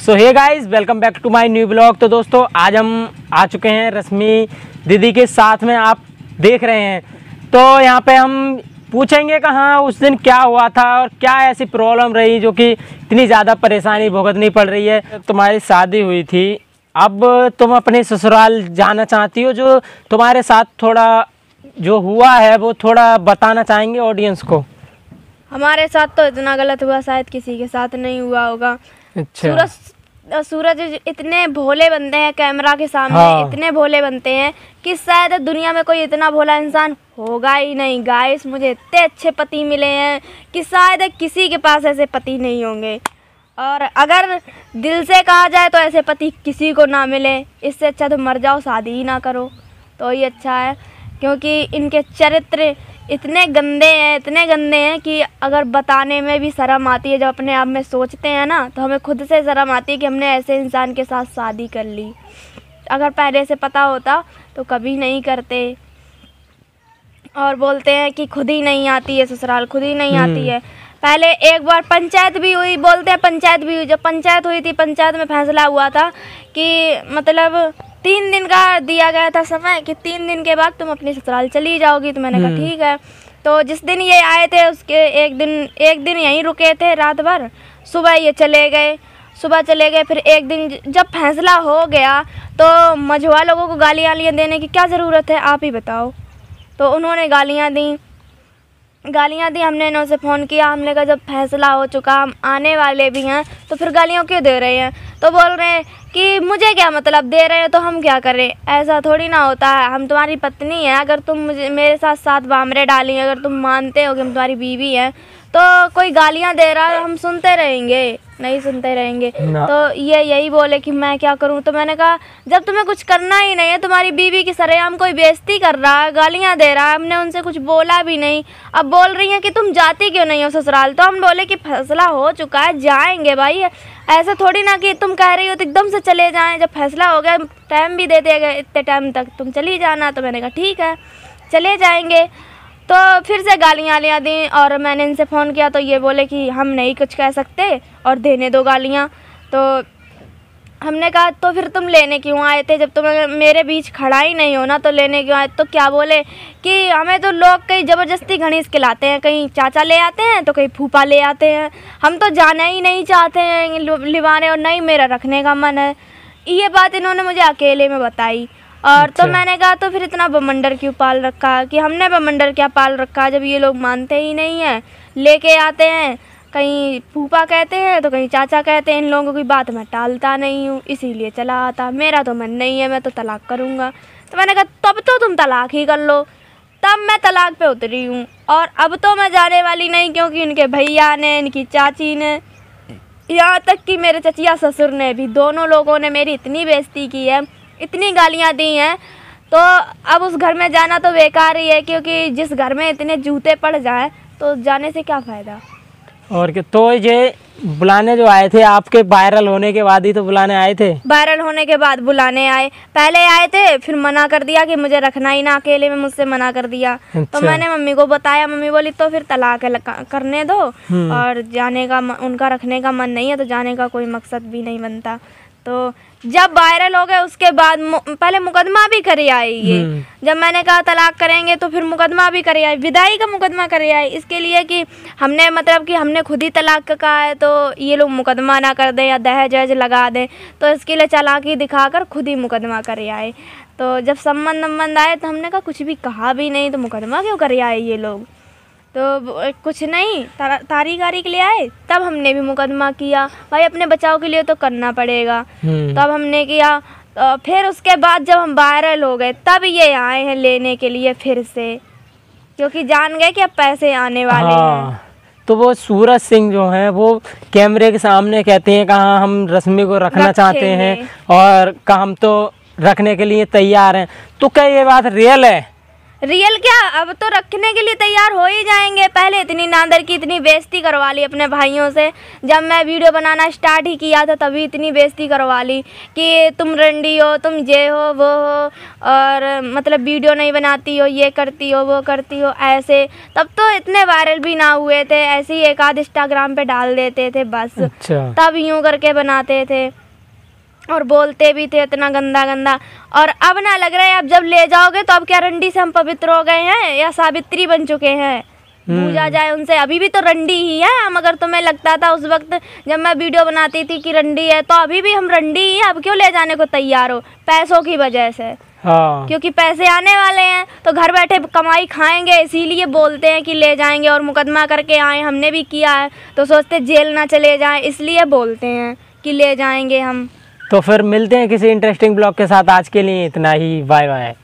So hey guys, welcome back to my new blog. तो दोस्तों आज हम आ चुके हैं रश्मि दीदी के साथ में, आप देख रहे हैं। तो यहाँ पे हम पूछेंगे कहाँ उस दिन क्या हुआ था और क्या ऐसी प्रॉब्लम रही जो कि इतनी ज़्यादा परेशानी भुगतनी पड़ रही है। तुम्हारी शादी हुई थी, अब तुम अपने ससुराल जाना चाहती हो, जो तुम्हारे साथ थोड़ा जो हुआ है वो थोड़ा बताना चाहेंगे ऑडियंस को। हमारे साथ तो इतना गलत हुआ शायद किसी के साथ नहीं हुआ होगा। अच्छा। सूरज इतने भोले बनते हैं कैमरा के सामने, इतने भोले बनते हैं कि शायद दुनिया में कोई इतना भोला इंसान होगा ही नहीं। गाइस, मुझे इतने अच्छे पति मिले हैं कि शायद किसी के पास ऐसे पति नहीं होंगे। और अगर दिल से कहा जाए तो ऐसे पति किसी को ना मिले। इससे अच्छा तो मर जाओ, शादी ही ना करो तो ही अच्छा है। क्योंकि इनके चरित्र इतने गंदे हैं कि अगर बताने में भी शर्म आती है। जब अपने आप में सोचते हैं ना तो हमें खुद से शर्म आती है कि हमने ऐसे इंसान के साथ शादी कर ली। अगर पहले से पता होता तो कभी नहीं करते। और बोलते हैं कि खुद ही नहीं आती है ससुराल, खुद ही नहीं आती है। पहले एक बार पंचायत भी हुई, बोलते हैं पंचायत भी हुई। जब पंचायत हुई थी, पंचायत में फैसला हुआ था कि मतलब 3 दिन का दिया गया था समय कि 3 दिन के बाद तुम अपनी ससुराल चली जाओगी। तो मैंने कहा ठीक है। तो जिस दिन ये आए थे उसके एक दिन यहीं रुके थे रात भर। सुबह ये चले गए, फिर एक दिन जब फैसला हो गया तो मझुआ लोगों को गालियाँ देने की क्या ज़रूरत है, आप ही बताओ। तो उन्होंने गालियाँ दी। हमने इन्हों से फ़ोन किया, हमने कहा जब फैसला हो चुका, हम आने वाले भी हैं, तो फिर गालियाँ क्यों दे रहे हैं। तो बोल रहे हैं कि मुझे क्या मतलब, दे रहे हैं तो हम क्या करें, ऐसा थोड़ी ना होता है। हम तुम्हारी पत्नी हैं, अगर तुम मेरे साथ 7 बामरे डाली, अगर तुम मानते हो कि हम तुम्हारी बीवी हैं, तो कोई गालियाँ दे रहा है हम सुनते रहेंगे, नहीं सुनते रहेंगे। तो ये यही बोले कि मैं क्या करूं। तो मैंने कहा जब तुम्हें कुछ करना ही नहीं है, तुम्हारी बीवी की सरेआम कोई बेइज्जती कर रहा है, गालियां दे रहा है, हमने उनसे कुछ बोला भी नहीं। अब बोल रही हैं कि तुम जाती क्यों नहीं हो ससुराल। तो हम बोले कि फैसला हो चुका है, जाएंगे भाई। ऐसा थोड़ी ना कि तुम कह रही हो तो एकदम से चले जाएं। जब फैसला हो गया, टाइम भी दे दिया गया, इतने टाइम तक तुम चली जाना। तो मैंने कहा ठीक है, चले जाएंगे। तो फिर से गालियाँ दी और मैंने इनसे फ़ोन किया तो ये बोले कि हम नहीं कुछ कह सकते और देने दो गालियाँ। तो हमने कहा तो फिर तुम लेने क्यों आए थे, जब तुम मेरे बीच खड़ा ही नहीं हो ना, तो लेने क्यों आए। तो क्या बोले कि हमें तो लोग कहीं ज़बरदस्ती घनीस के लाते हैं, कहीं चाचा ले आते हैं तो कहीं फूफा ले आते हैं। हम तो जाना ही नहीं चाहते हैं लिवाने, और नहीं मेरा रखने का मन है। ये बात इन्होंने मुझे अकेले में बताई। और तो मैंने कहा तो फिर इतना बमंडर क्यों पाल रखा, कि हमने बमंडर क्या पाल रखा, जब ये लोग मानते ही नहीं हैं। लेके आते हैं, कहीं फूफा कहते हैं तो कहीं चाचा कहते हैं। इन लोगों की बात मैं टालता नहीं हूँ, इसीलिए चला आता। मेरा तो मन नहीं है, मैं तो तलाक करूँगा। तो मैंने कहा तब तो तुम तलाक ही कर लो। तब मैं तलाक पे उतरी हूँ और अब तो मैं जाने वाली नहीं, क्योंकि इनके भैया ने, इनकी चाची ने, यहाँ तक कि मेरे चचिया ससुर ने भी, दोनों लोगों ने मेरी इतनी बेइज्जती की है, इतनी गालियाँ दी हैं। तो अब उस घर में जाना तो बेकार ही है, क्योंकि जिस घर में इतने जूते पड़ जाएं तो जाने से क्या फ़ायदा। और क्या। तो ये बुलाने जो आए थे आपके वायरल होने के बाद ही तो बुलाने आए थे? वायरल होने के बाद बुलाने आए। पहले आए थे, फिर मना कर दिया कि मुझे रखना ही ना, अकेले में मुझसे मना कर दिया। अच्छा। तो मैंने मम्मी को बताया, मम्मी बोली तो फिर तलाक करने दो, और जाने का उनका रखने का मन नहीं है तो जाने का कोई मकसद भी नहीं बनता। तो जब वायरल हो गए उसके बाद पहले मुकदमा भी करे आई ये। जब मैंने कहा तलाक करेंगे तो फिर मुकदमा भी करे आई, विदाई का मुकदमा करे आई, इसके लिए कि हमने मतलब कि हमने खुद ही तलाक का कहा है तो ये लोग मुकदमा ना कर दें या दहेज वहेज लगा दें। तो इसके लिए चालाकी दिखाकर खुद ही मुकदमा करे आए। तो जब संबंध आए तो हमने कहा कुछ भी कहा भी नहीं, तो मुकदमा क्यों करे आए ये लोग। तो कुछ नहीं, तारीख ले आए, तब हमने भी मुकदमा किया। भाई अपने बचाव के लिए तो करना पड़ेगा। तब हमने किया। फिर उसके बाद जब हम वायरल हो गए तब ये आए हैं लेने के लिए फिर से, क्योंकि जान गए कि अब पैसे आने वाले हैं। तो वो सूरज सिंह जो हैं वो कैमरे के सामने कहते हैं कहाँ हम रश्मि को रखना चाहते हैं और कहाँ हम तो रखने के लिए तैयार हैं। तो क्या ये बात रियल है? रियल क्या, अब तो रखने के लिए तैयार हो ही जाएंगे। पहले इतनी नादर की इतनी बेइज्जती करवा ली अपने भाइयों से। जब मैं वीडियो बनाना स्टार्ट ही किया था तभी इतनी बेइज्जती करवा ली कि तुम रंडी हो, तुम ये हो वो हो, और मतलब वीडियो नहीं बनाती हो, ये करती हो वो करती हो ऐसे। तब तो इतने वायरल भी ना हुए थे, ऐसे ही एक आध इंस्टाग्राम पे डाल देते थे बस। अच्छा। तब यूँ करके बनाते थे और बोलते भी थे इतना गंदा गंदा। और अब ना लग रहा है, अब जब ले जाओगे तो अब क्या रंडी से हम पवित्र हो गए हैं या सावित्री बन चुके हैं? पूजा जाए उनसे, अभी भी तो रंडी ही है हम। अगर तुम्हें लगता था उस वक्त जब मैं वीडियो बनाती थी कि रंडी है, तो अभी भी हम रंडी ही हैं। अब क्यों ले जाने को तैयार हो? पैसों की वजह से। हाँ। क्योंकि पैसे आने वाले हैं तो घर बैठे कमाई खाएंगे, इसीलिए बोलते हैं कि ले जाएंगे। और मुकदमा करके आए, हमने भी किया है, तो सोचते जेल ना चले जाएं, इसलिए बोलते हैं कि ले जाएंगे हम। तो फिर मिलते हैं किसी इंटरेस्टिंग ब्लॉग के साथ। आज के लिए इतना ही, बाय बाय।